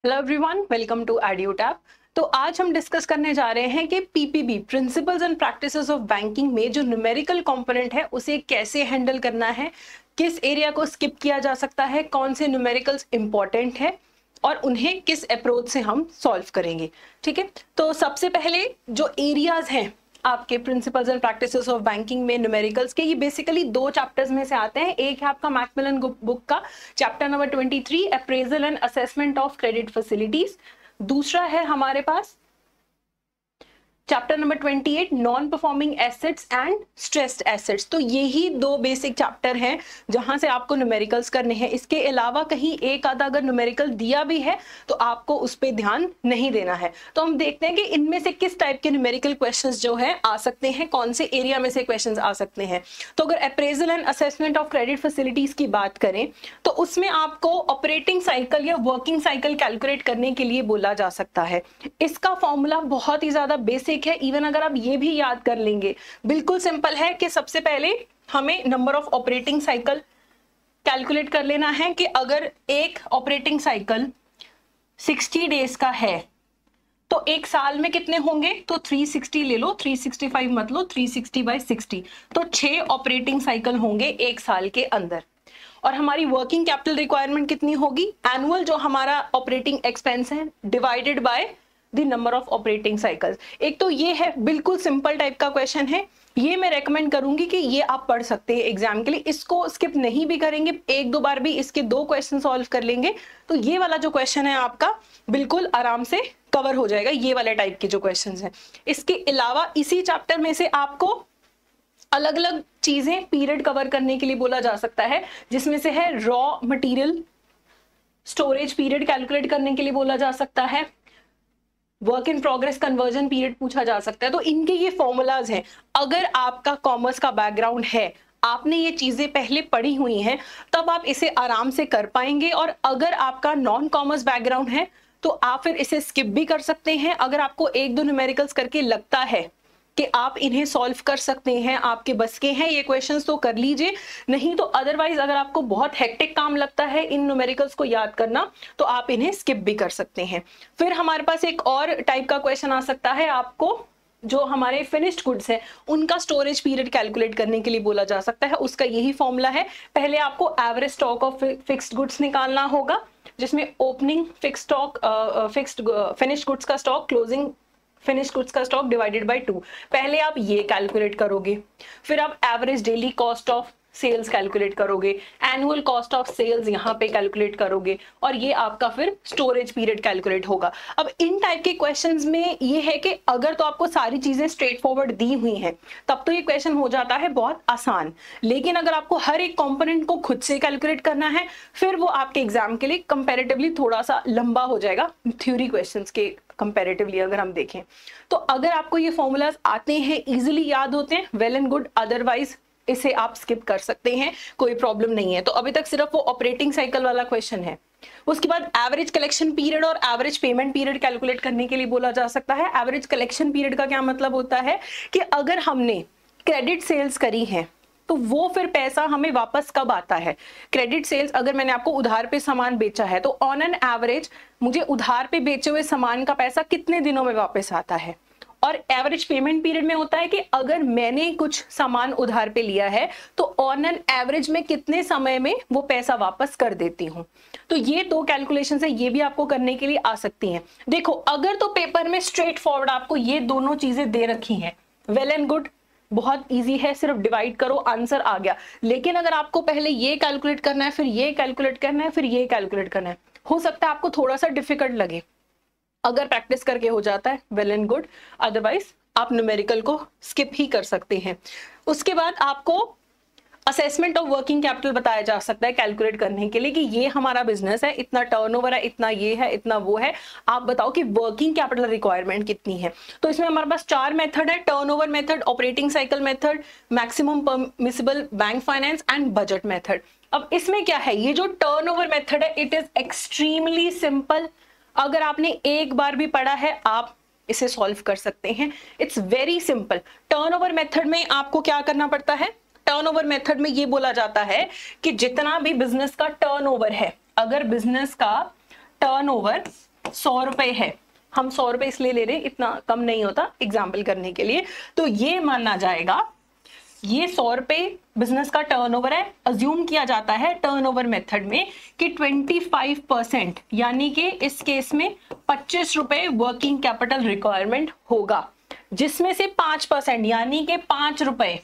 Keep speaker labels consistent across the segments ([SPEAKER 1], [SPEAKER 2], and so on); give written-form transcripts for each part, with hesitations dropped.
[SPEAKER 1] Hello everyone, welcome to Edutap. तो आज हम डिस्कस करने जा रहे हैं कि PPB principles and practices of banking में जो न्यूमेरिकल कंपोनेंट है उसे कैसे हैंडल करना है, किस एरिया को स्किप किया जा सकता है, कौन से न्यूमेरिकल्स इंपॉर्टेंट है और उन्हें किस अप्रोच से हम सॉल्व करेंगे। ठीक है, तो सबसे पहले जो एरियाज हैं आपके principles and practices of banking में न्यूमेरिकल्स के, ये बेसिकली दो चैप्टर्स में से आते हैं। एक है आपका मैकमिलन बुक का chapter number 23 appraisal and assessment of credit facilities, दूसरा है हमारे पास chapter number 28 non performing assets and stressed assets. तो यही दो बेसिक चैप्टर हैं जहां से आपको न्यूमेरिकल्स करने हैं। इसके अलावा कहीं एक आधा अगर न्यूमेरिकल दिया भी है तो आपको उस पर ध्यान नहीं देना है। तो हम देखते हैं कि इनमें से किस टाइप के न्यूमेरिकल क्वेश्चंस जो है आ सकते हैं, कौन से एरिया में से क्वेश्चंस आ सकते हैं। तो अगर appraisal and assessment of credit facilities की बात करें तो उसमें आपको ऑपरेटिंग साइकिल या वर्किंग साइकिल कैलकुलेट करने के लिए बोला जा सकता है। इसका फॉर्मूला बहुत ही ज्यादा बेसिक है, इवन अगर आप ये भी याद कर लेंगे बिल्कुल सिंपल है कि सबसे पहले हमें number of operating cycle calculate कर लेना है कि अगर एक ऑपरेटिंग साइकिल 60 डेज का है तो एक साल में कितने होंगे, तो 360 ले लो, 365 मत लो, 360/60, तो 6 ऑपरेटिंग साइकिल होंगे एक साल के अंदर। और हमारी वर्किंग कैपिटल रिक्वायरमेंट कितनी होगी, एनुअल जो हमारा ऑपरेटिंग एक्सपेंस है divided by the number of operating cycles. एक तो ये है, बिल्कुल सिंपल टाइप का क्वेश्चन है, ये मैं रेकमेंड करूंगी कि ये आप पढ़ सकते हैं एग्जाम के लिए। इसको स्किप नहीं भी करेंगे, एक दो बार भी इसके दो क्वेश्चन सॉल्व कर लेंगे तो ये वाला जो क्वेश्चन है आपका बिल्कुल आराम से कवर हो जाएगा, ये वाले टाइप के जो क्वेश्चन हैं। इसके अलावा इसी चैप्टर में से आपको अलग अलग चीजें पीरियड कवर करने के लिए बोला जा सकता है, जिसमें से है raw material storage period calculate करने के लिए बोला जा सकता है, work in progress conversion period पूछा जा सकता है। तो इनके ये फॉर्मूलाज हैं। अगर आपका कॉमर्स का बैकग्राउंड है, आपने ये चीजें पहले पढ़ी हुई हैं, तब आप इसे आराम से कर पाएंगे। और अगर आपका नॉन कॉमर्स बैकग्राउंड है तो आप फिर इसे स्किप भी कर सकते हैं। अगर आपको एक दो न्यूमेरिकल्स करके लगता है कि आप इन्हें सॉल्व कर सकते हैं, आपके बस के हैं ये क्वेश्चंस, तो कर लीजिए, नहीं तो अदरवाइज अगर आपको बहुत हेक्टिक काम लगता है इन न्यूमेरिकल्स को याद करना तो आप इन्हें स्किप भी कर सकते हैं। फिर हमारे पास एक और टाइप का क्वेश्चन आ सकता है, आपको जो हमारे फिनिश्ड गुड्स है उनका स्टोरेज पीरियड कैलकुलेट करने के लिए बोला जा सकता है। उसका यही फॉर्मूला है, पहले आपको average stock of fixed goods निकालना होगा, जिसमें opening fixed stock fixed finished goods का स्टॉक, क्लोजिंग फिनिश गुड्स का स्टॉक डिवाइडेड बाय 2। पहले आप ये कैलकुलेट करोगे, फिर आप average daily cost of sales calculate करोगे, एनुअल कॉस्ट ऑफ सेल्स यहाँ पे कैलकुलेट करोगे, और ये आपका फिर स्टोरेज पीरियड कैलकुलेट होगा। अब इन टाइप के क्वेश्चंस में ये है कि अगर तो आपको सारी चीजें स्ट्रेट फॉरवर्ड दी हुई हैं तब तो ये क्वेश्चन हो जाता है बहुत आसान, लेकिन अगर आपको हर एक कंपोनेंट को खुद से कैलकुलेट करना है फिर वो आपके एग्जाम के लिए कंपैरेटिवली थोड़ा सा लंबा हो जाएगा थ्योरी क्वेश्चंस के कंपैरेटिवली अगर हम देखें। तो अगर आपको ये फॉर्मूलाज आते हैं, इजीली याद होते हैं, वेल एंड गुड, अदरवाइज इसे आप स्किप कर सकते हैं, कोई प्रॉब्लम नहीं है। तो अभी तक सिर्फ वो ऑपरेटिंग साइकिल वाला क्वेश्चन है। उसके बाद एवरेज कलेक्शन पीरियड और एवरेज पेमेंट पीरियड कैलकुलेट करने के लिए बोला जा सकता है। एवरेज कलेक्शन पीरियड का क्या मतलब होता है कि अगर हमने क्रेडिट सेल्स करी है तो वो फिर पैसा हमें वापस कब आता है। क्रेडिट सेल्स, अगर मैंने आपको उधार पे सामान बेचा है तो ऑन एन एवरेज मुझे उधार पे बेचे हुए सामान का पैसा कितने दिनों में वापस आता है। और एवरेज पेमेंट पीरियड में होता है कि अगर मैंने कुछ सामान उधार पे लिया है तो ऑन एन एवरेज में कितने समय में वो पैसा वापस कर देती हूँ। तो ये दो कैलकुलेशन है, ये भी आपको करने के लिए आ सकती हैं। देखो, अगर तो पेपर में स्ट्रेट फॉरवर्ड आपको ये दोनों चीजें दे रखी हैं, वेल एंड गुड, बहुत इजी है, सिर्फ डिवाइड करो आंसर आ गया। लेकिन अगर आपको पहले ये कैलकुलेट करना है, फिर ये कैलकुलेट करना है, फिर ये कैलकुलेट करना है, हो सकता है आपको थोड़ा सा डिफिकल्ट लगे। अगर प्रैक्टिस करके हो जाता है वेल एंड गुड, अदरवाइज आप न्यूमेरिकल को स्किप ही कर सकते हैं। उसके बाद आपको असेसमेंट ऑफ वर्किंग कैपिटल बताया जा सकता है कैलकुलेट करने के लिए कि ये हमारा बिजनेस है, इतना टर्नओवर है, इतना ये है, इतना वो है, आप बताओ कि वर्किंग कैपिटल रिक्वायरमेंट कितनी है। तो इसमें हमारे पास 4 मेथड है, turnover method, operating cycle method, maximum permissible bank finance and budget method. अब इसमें क्या है, ये जो टर्नओवर मेथड है इट इज एक्सट्रीमली सिंपल। अगर आपने एक बार भी पढ़ा है आप इसे सॉल्व कर सकते हैं, it's very simple. Turnover method में आपको क्या करना पड़ता है, टर्नओवर मेथड में ये बोला जाता है कि जितना भी बिजनेस का टर्नओवर है, अगर बिजनेस का टर्नओवर ₹100 है, हम ₹100 इसलिए ले रहे हैं, इतना कम नहीं होता एग्जाम्पल करने के लिए, तो ये माना जाएगा ये ₹100 बिजनेस का टर्नओवर है। अज्यूम किया जाता है टर्नओवर मेथड में कि 25% यानी कि इस केस में ₹25 वर्किंग कैपिटल रिक्वायरमेंट होगा, जिसमें से 5% यानी कि ₹5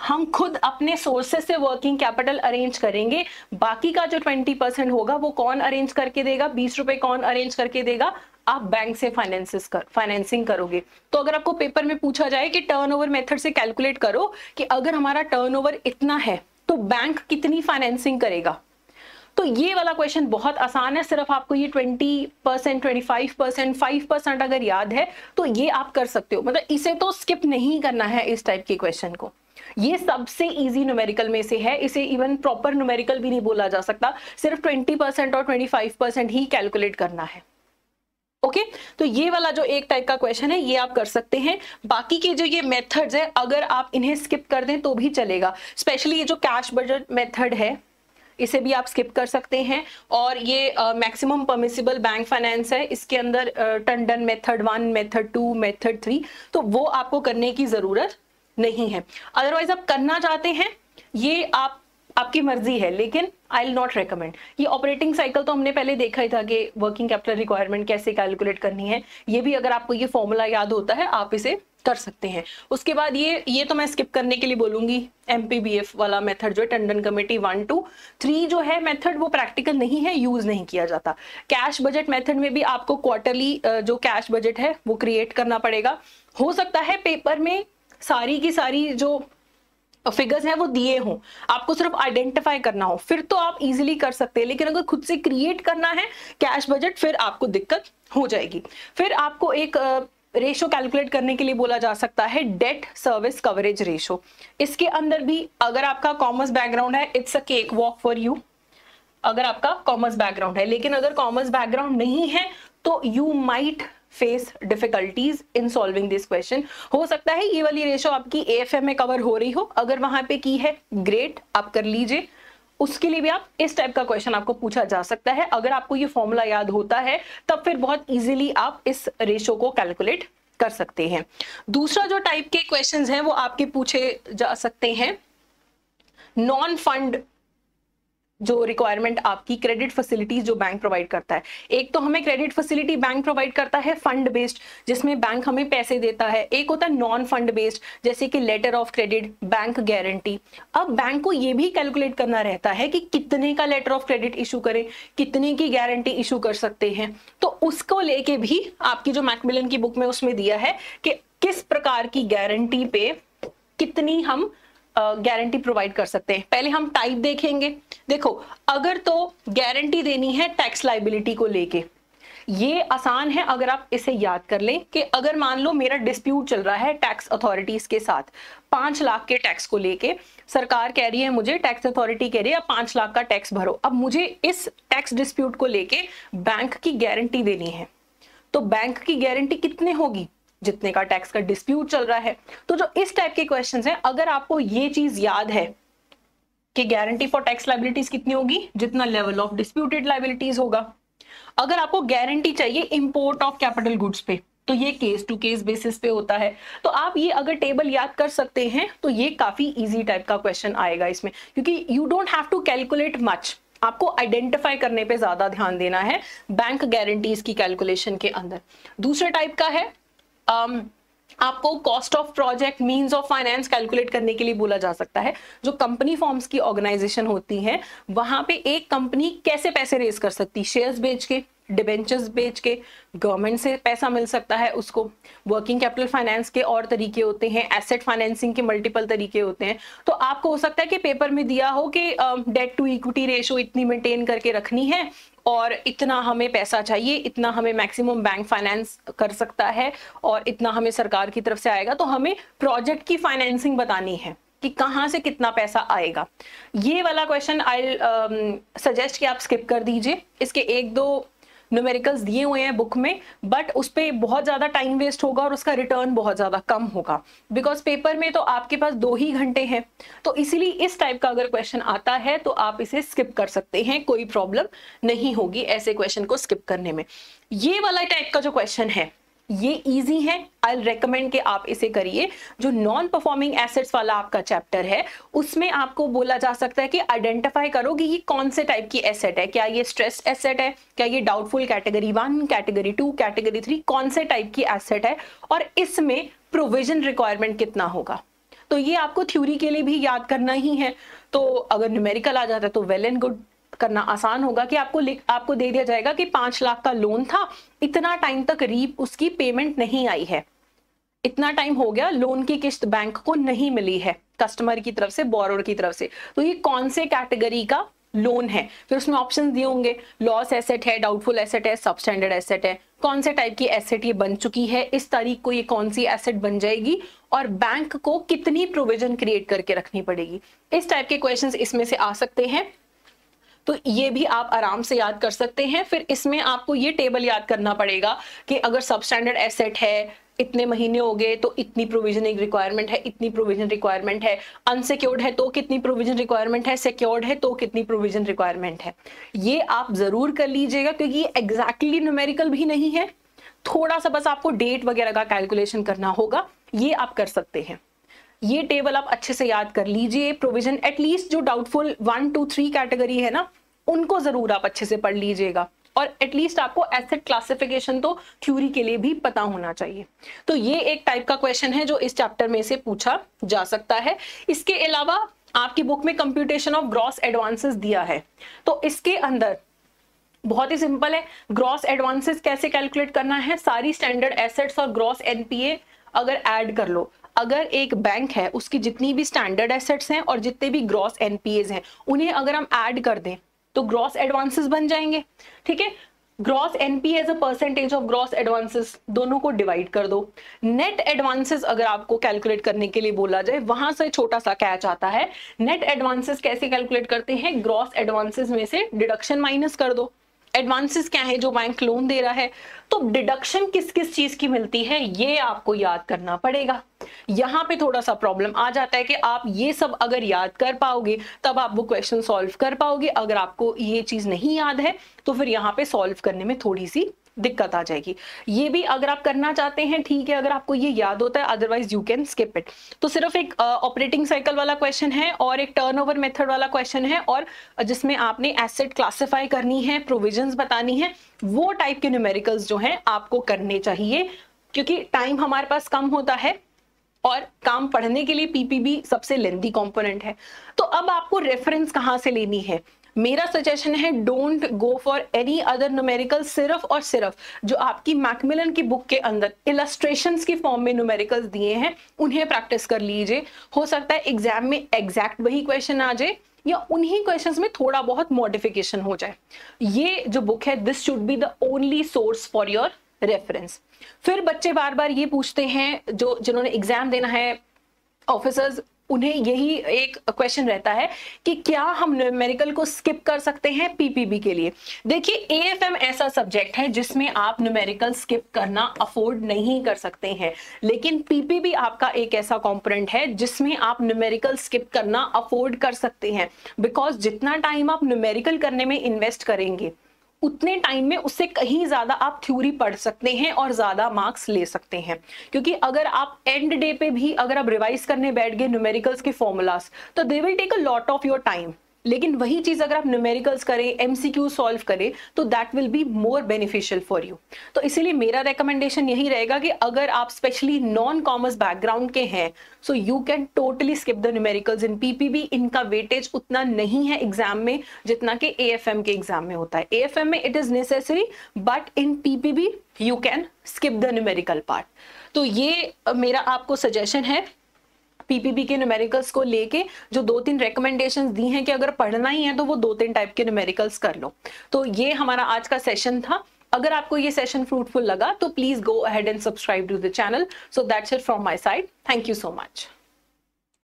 [SPEAKER 1] हम खुद अपने सोर्सेस से वर्किंग कैपिटल अरेंज करेंगे। बाकी का जो 20% होगा वो कौन अरेंज करके देगा, ₹20 कौन अरेंज करके देगा, आप बैंक से फाइनेंसिंग करोगे। तो अगर आपको पेपर में पूछा जाए कि टर्नओवर मेथड से कैलकुलेट करो कि अगर हमारा टर्नओवर इतना है तो बैंक कितनी फाइनेंसिंग करेगा, तो ये वाला क्वेश्चन बहुत आसान है। सिर्फ आपको ये 20%, 25%, 5% अगर याद है तो ये आप कर सकते हो, मतलब इसे तो स्किप नहीं करना है इस टाइप के क्वेश्चन को। ये सबसे इजी न्यूमेरिकल में से है, इसे इवन प्रॉपर न्यूमेरिकल भी नहीं बोला जा सकता, सिर्फ 20% और 25% ही कैलकुलेट करना है। ओके तो ये वाला जो एक टाइप का क्वेश्चन है ये आप कर सकते हैं। बाकी के जो ये मेथड्स है अगर आप इन्हें स्किप कर दें तो भी चलेगा, स्पेशली ये जो कैश बजट मेथड है इसे भी आप स्किप कर सकते हैं। और ये मैक्सिमम परमिसिबल बैंक फाइनेंस है, इसके अंदर टंडन मेथड 1, मेथड 2, मेथड 3, तो वो आपको करने की जरूरत नहीं है। अदरवाइज आप करना चाहते हैं ये आपकी मर्जी है, लेकिन आई विल नॉट रिकमेंड। ये ऑपरेटिंग साइकिल तो हमने पहले देखा ही था कि वर्किंग कैपिटल रिक्वायरमेंट कैसे कैलकुलेट करनी है, ये भी अगर आपको ये फॉर्मूला याद होता है आप इसे कर सकते हैं। उसके बाद ये तो मैं स्किप करने के लिए बोलूंगी, MPBF वाला मेथड जो है टंडन कमेटी 1, 2, 3 जो है मेथड वो प्रैक्टिकल नहीं है, यूज नहीं किया जाता। कैश बजट मेथड में भी आपको क्वार्टरली जो कैश बजट है वो क्रिएट करना पड़ेगा। हो सकता है पेपर में सारी की सारी जो फिगर्स हैं वो दिए हों, आपको सिर्फ आइडेंटिफाई करना हो, फिर तो आप इजीली कर सकते हैं। लेकिन अगर खुद से क्रिएट करना है कैश बजट फिर आपको दिक्कत हो जाएगी। फिर आपको एक रेशो कैलकुलेट करने के लिए बोला जा सकता है डेट सर्विस कवरेज रेशो। इसके अंदर भी अगर आपका कॉमर्स बैकग्राउंड है it's a cake walk for you, अगर आपका कॉमर्स बैकग्राउंड है। लेकिन अगर कॉमर्स बैकग्राउंड नहीं है तो you might face difficulties in solving this question. हो सकता है ये वाली रेशो आपकी AFM में कवर हो रही हो, अगर वहां पे की है ग्रेट, आप कर लीजिए। उसके लिए भी आप इस टाइप का क्वेश्चन आपको पूछा जा सकता है। अगर आपको ये फॉर्मूला याद होता है तब फिर बहुत इजीली आप इस रेशो को कैलकुलेट कर सकते हैं। दूसरा जो टाइप के क्वेश्चंस हैं वो आपके पूछे जा सकते हैं नॉन फंड जो रिक्वायरमेंट आपकी क्रेडिट फैसिलिटीज जो बैंक प्रोवाइड करता है। एक तो हमें क्रेडिट फैसिलिटी बैंक प्रोवाइड करता है फंड बेस्ड, जिसमें बैंक हमें पैसे देता है। एक होता है नॉन फंड बेस्ड, जैसे कि letter of credit, bank guarantee. अब बैंक को ये भी कैलकुलेट करना रहता है कि कितने का लेटर ऑफ क्रेडिट इशू करें, कितने की गारंटी इशू कर सकते हैं। तो उसको लेके भी आपकी जो मैकमिलन की बुक में उसमें दिया है कि किस प्रकार की गारंटी पे कितनी हम गारंटी प्रोवाइड कर सकते हैं। पहले हम टाइप देखेंगे। देखो अगर तो गारंटी देनी है टैक्स लाइबिलिटी को लेके, ये आसान है अगर आप इसे याद कर लें कि अगर मान लो मेरा डिस्प्यूट चल रहा है टैक्स अथॉरिटीज के साथ 5 लाख के टैक्स को लेके, सरकार कह रही है मुझे, टैक्स अथॉरिटी कह रही है 5 लाख का टैक्स भरो। अब मुझे इस टैक्स डिस्प्यूट को लेके बैंक की गारंटी देनी है, तो बैंक की गारंटी कितने होगी, जितने का टैक्स का डिस्प्यूट चल रहा है। तो जो इस टाइप के क्वेश्चंस हैं, अगर आपको ये चीज याद है कि गारंटी फॉर टैक्स लायबिलिटीज कितनी होगी, जितना लेवल ऑफ डिस्प्यूटेड लायबिलिटीज होगा। अगर आपको गारंटी चाहिए इंपोर्ट ऑफ कैपिटल गुड्स पे, तो ये केस टू केस बेसिस पे होता है। तो आप ये अगर टेबल याद कर सकते हैं तो ये काफी इजी टाइप का क्वेश्चन आएगा इसमें, क्योंकि you don't have to calculate much, आपको आइडेंटिफाई करने पे ज्यादा ध्यान देना है बैंक गारंटीज की कैलकुलेशन के अंदर। दूसरे टाइप का है आपको cost of project, means of finance calculate करने के लिए बोला जा सकता है। जो कंपनी फॉर्म्स की ऑर्गेनाइजेशन होती है वहां पे एक कंपनी कैसे पैसे रेज कर सकती, शेयर्स बेच के, डिबेंचर्स बेच के, गवर्नमेंट से पैसा मिल सकता है उसको। वर्किंग कैपिटल फाइनेंस के और तरीके होते हैं, एसेट फाइनेंसिंग के मल्टीपल तरीके होते हैं। तो आपको हो सकता है कि पेपर में दिया हो कि डेट टू इक्विटी रेशो इतनी मेंटेन करके रखनी है और इतना हमें पैसा चाहिए, इतना हमें मैक्सिमम बैंक फाइनेंस कर सकता है और इतना हमें सरकार की तरफ से आएगा। तो हमें प्रोजेक्ट की फाइनेंसिंग बतानी है कि कहां से कितना पैसा आएगा। ये वाला क्वेश्चन आई सजेस्ट कि आप स्किप कर दीजिए। इसके 1-2 न्यूमेरिकल्स दिए हुए हैं बुक में, बट उस पर बहुत ज़्यादा टाइम वेस्ट होगा और उसका रिटर्न बहुत ज़्यादा कम होगा, बिकॉज पेपर में तो आपके पास 2 ही घंटे हैं। तो इसीलिए इस टाइप का अगर क्वेश्चन आता है तो आप इसे स्किप कर सकते हैं, कोई प्रॉब्लम नहीं होगी ऐसे क्वेश्चन को स्किप करने में। ये वाला टाइप का जो क्वेश्चन है ये इजी है, आई रेकमेंड कि आप इसे करिए। जो नॉन परफॉर्मिंग एसेट्स वाला आपका चैप्टर है उसमें आपको बोला जा सकता है कि आइडेंटिफाई करो कि ये कौन से टाइप की एसेट है, क्या ये स्ट्रेस्ड एसेट है, क्या ये डाउटफुल कैटेगरी 1, कैटेगरी 2, कैटेगरी 3, कौन से टाइप की एसेट है और इसमें प्रोविजन रिक्वायरमेंट कितना होगा। तो ये आपको थ्योरी के लिए भी याद करना ही है। तो अगर न्यूमेरिकल आ जाता है तो वेल एंड गुड, करना आसान होगा कि आपको दे दिया जाएगा कि 5 लाख का लोन था, इतना टाइम तक उसकी पेमेंट नहीं आई है, इतना टाइम हो गया, लोन की किस्त बैंक को नहीं मिली है कस्टमर की तरफ से, बोरोवर की तरफ से, तो ये कौन से कैटेगरी का लोन है। फिर उसमें ऑप्शंस दिए होंगे, लॉस एसेट है, डाउटफुल एसेट है, सबस्टैंडर्ड एसेट है, कौन से टाइप की एसेट ये बन चुकी है, इस तारीख को ये कौन सी एसेट बन जाएगी और बैंक को कितनी प्रोविजन क्रिएट करके रखनी पड़ेगी। इस टाइप के क्वेश्चंस इसमें से आ सकते हैं, तो ये भी आप आराम से याद कर सकते हैं। फिर इसमें आपको ये टेबल याद करना पड़ेगा कि अगर सबस्टैंडर्ड एसेट है, इतने महीने हो गए तो इतनी प्रोविजनिंग रिक्वायरमेंट है, इतनी प्रोविजन रिक्वायरमेंट है, अनसिक्योर्ड है तो कितनी प्रोविजन रिक्वायरमेंट है, सिक्योर्ड है तो कितनी प्रोविजन रिक्वायरमेंट है। ये आप जरूर कर लीजिएगा क्योंकि ये एग्जैक्टली न्यूमेरिकल भी नहीं है, थोड़ा सा बस आपको डेट वगैरह का कैलकुलेशन करना होगा, ये आप कर सकते हैं। ये टेबल आप अच्छे से याद कर लीजिए। प्रोविजन एटलीस्ट जो डाउटफुल 1, 2, 3 कैटेगरी है ना, उनको जरूर आप अच्छे से पढ़ लीजिएगा और एटलीस्ट आपको एसेट क्लासिफिकेशन तो थ्योरी के लिए भी पता होना चाहिए। तो ये एक टाइप का क्वेश्चन है जो इस चैप्टर में से पूछा जा सकता है। इसके अलावा आपकी बुक में कंप्यूटेशन ऑफ ग्रॉस एडवांसेस दिया है, तो इसके अंदर बहुत ही सिंपल है, ग्रॉस एडवांसेस कैसे कैलकुलेट करना है, सारी स्टैंडर्ड एसेट्स और ग्रॉस एनपीए अगर ऐड कर लो, अगर एक बैंक है उसकी जितनी भी स्टैंडर्ड एसेट्स हैं और जितने भी ग्रॉस एनपीएज हैं उन्हें अगर हम ऐड कर दें तो ग्रॉस एडवांसेस बन जाएंगे। ठीक है, gross NPA as a percentage of gross advances, दोनों को डिवाइड कर दो। नेट एडवांसेस अगर आपको कैलकुलेट करने के लिए बोला जाए, वहां से छोटा सा कैच आता है। नेट एडवांसेस कैसे कैलकुलेट करते हैं, ग्रॉस एडवांसेस में से डिडक्शन माइनस कर दो। एडवांसेस क्या है, जो बैंक लोन दे रहा है, तो डिडक्शन किस किस चीज की मिलती है ये आपको याद करना पड़ेगा। यहां पे थोड़ा सा प्रॉब्लम आ जाता है कि आप ये सब अगर याद कर पाओगे तब आप वो क्वेश्चन सॉल्व कर पाओगे, अगर आपको ये चीज नहीं याद है तो फिर यहाँ पे सॉल्व करने में थोड़ी सी दिक्कत आ जाएगी। ये भी अगर आप करना चाहते हैं ठीक है, अगर आपको ये याद होता है, otherwise you can skip it. तो सिर्फ एक ऑपरेटिंग साइकिल वाला क्वेश्चन है और एक टर्नओवर मेथड वाला क्वेश्चन है, और जिसमें आपने एसेट क्लासिफाई करनी है, प्रोविजंस बतानी है, वो टाइप के न्यूमेरिकल्स जो हैं आपको करने चाहिए, क्योंकि टाइम हमारे पास कम होता है और काम पढ़ने के लिए पीपीबी सबसे लेंथी कंपोनेंट है। तो अब आपको रेफरेंस कहां से लेनी है, मेरा सजेशन है don't go for any other numerical, सिर्फ और सिर्फ जो आपकी मैकमिलन की बुक के अंदर इलस्ट्रेशंस की फॉर्म में न्यूमेरिकल्स दिए हैं उन्हें प्रैक्टिस कर लीजिए। हो सकता है एग्जाम में एग्जैक्ट वही क्वेश्चन आ जाए या उन्हीं क्वेश्चंस में थोड़ा बहुत मॉडिफिकेशन हो जाए। ये जो बुक है, this should be the only source for your reference. फिर बच्चे बार बार ये पूछते हैं, जो जिन्होंने एग्जाम देना है, ऑफिसर्स, उन्हें यही एक क्वेश्चन रहता है कि क्या हम न्यूमेरिकल को स्किप कर सकते हैं पीपीबी के लिए। देखिए, एएफएम ऐसा सब्जेक्ट है जिसमें आप न्यूमेरिकल स्किप करना अफोर्ड नहीं कर सकते हैं, लेकिन पीपीबी आपका एक ऐसा कंपोनेंट है जिसमें आप न्यूमेरिकल स्किप करना अफोर्ड कर सकते हैं, बिकॉज जितना टाइम आप न्यूमेरिकल करने में इन्वेस्ट करेंगे उतने टाइम में उससे कहीं ज्यादा आप थ्योरी पढ़ सकते हैं और ज्यादा मार्क्स ले सकते हैं। क्योंकि अगर आप एंड डे पे भी अगर आप रिवाइज करने बैठ गए न्यूमेरिकल्स के फॉर्मूलास, तो they will take a lot of your time. लेकिन वही चीज अगर आप न्यूमेरिकल्स करें, एमसीक्यू सॉल्व करें, तो that will be more beneficial for you. तो इसीलिए मेरा रेकमेंडेशन यही रहेगा कि अगर आप स्पेशली नॉन कॉमर्स बैकग्राउंड के हैं, so you can totally skip the numericals in PPB. इनका वेटेज उतना नहीं है एग्जाम में जितना कि एएफएम के एग्जाम में होता है। एएफएम में it is necessary, but in PPB you can skip the numerical part. तो ये मेरा आपको सजेशन है पीपीबी के न्यूमेरिकल्स को लेके, जो 2-3 रिकमेंडेशंस दी हैं कि अगर पढ़ना ही है तो वो 2-3 टाइप के न्यूमेरिकल्स कर लो। तो ये हमारा आज का सेशन था। अगर आपको ये सेशन फ्रूटफुल लगा तो please go ahead and subscribe to the channel. So that's it from my side. Thank you so much.